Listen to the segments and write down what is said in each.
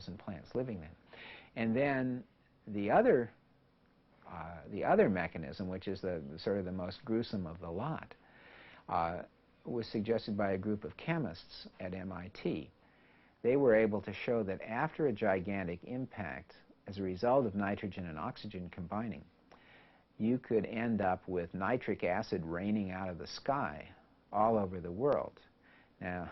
animals and plants living then. And then the other mechanism, which is sort of the most gruesome of the lot, was suggested by a group of chemists at MIT. They were able to show that after a gigantic impact, as a result of nitrogen and oxygen combining, you could end up with nitric acid raining out of the sky all over the world. Now,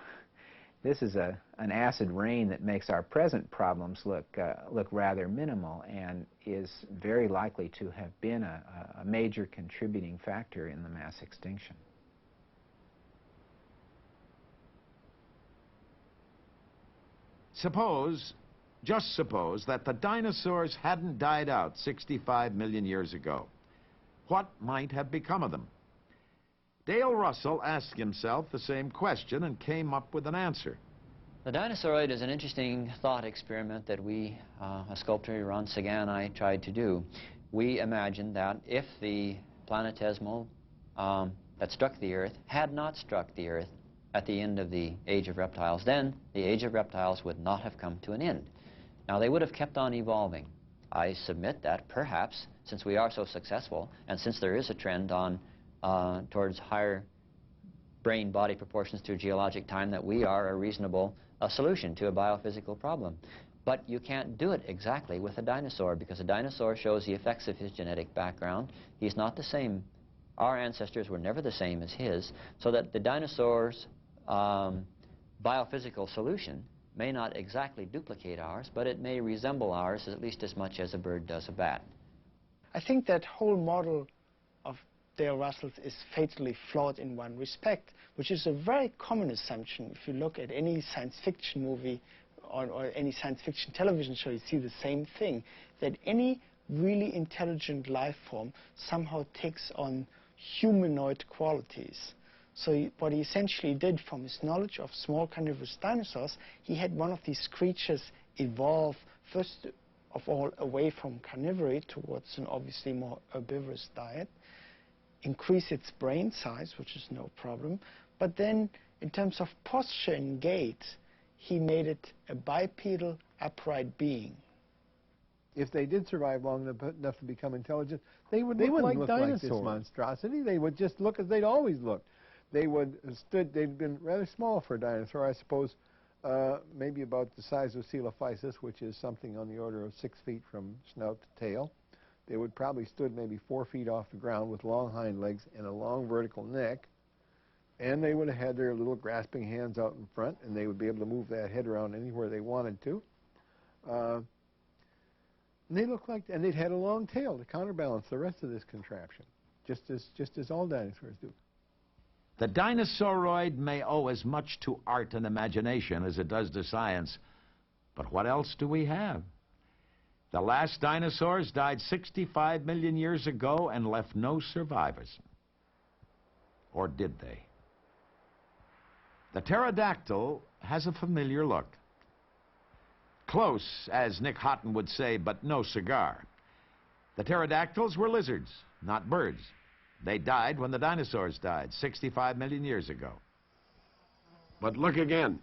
this is an acid rain that makes our present problems look rather minimal and is very likely to have been a major contributing factor in the mass extinction. Just suppose that the dinosaurs hadn't died out 65 million years ago. What might have become of them? Dale Russell asked himself the same question and came up with an answer. The Dinosauroid is an interesting thought experiment that we, a sculptor, Ron Sagan and I, tried to do. We imagined that if the planetesimal that struck the Earth had not struck the Earth at the end of the Age of Reptiles, then the Age of Reptiles would not have come to an end. Now, they would have kept on evolving. I submit that perhaps, since we are so successful, and since there is a trend on towards higher brain-body proportions through geologic time, that we are a reasonable solution to a biophysical problem. But you can't do it exactly with a dinosaur, because a dinosaur shows the effects of his genetic background. He's not the same. Our ancestors were never the same as his, so that the dinosaur's biophysical solution may not exactly duplicate ours, but it may resemble ours at least as much as a bird does a bat. I think that whole model of Dale Russell's is fatally flawed in one respect, which is a very common assumption. If you look at any science fiction movie or any science fiction television show, you see the same thing, that any really intelligent life form somehow takes on humanoid qualities. So what he essentially did, from his knowledge of small carnivorous dinosaurs, he had one of these creatures evolve, first of all, away from carnivory towards an obviously more herbivorous diet, increase its brain size, which is no problem, but then in terms of posture and gait, he made it a bipedal, upright being. If they did survive long enough to become intelligent, they wouldn't look like this monstrosity. They would just look as they'd always looked. They'd been rather small for a dinosaur, I suppose, maybe about the size of Coelophysis, which is something on the order of 6 feet from snout to tail. They would probably stood maybe 4 feet off the ground with long hind legs and a long vertical neck. And they would have had their little grasping hands out in front, and they would be able to move that head around anywhere they wanted to. And they looked like, and they'd had a long tail to counterbalance the rest of this contraption, just as all dinosaurs do. The Dinosauroid may owe as much to art and imagination as it does to science, but what else do we have? The last dinosaurs died 65 million years ago and left no survivors. Or did they? The pterodactyl has a familiar look. Close, as Nick Houghton would say, but no cigar. The pterodactyls were lizards, not birds. They died when the dinosaurs died, 65 million years ago. But look again.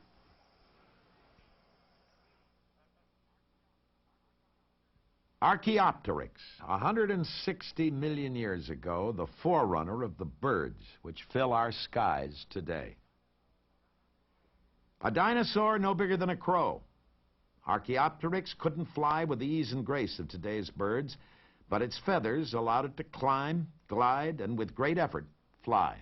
Archaeopteryx, 160 million years ago, the forerunner of the birds which fill our skies today. A dinosaur no bigger than a crow. Archaeopteryx couldn't fly with the ease and grace of today's birds, but its feathers allowed it to climb, glide, and with great effort, fly.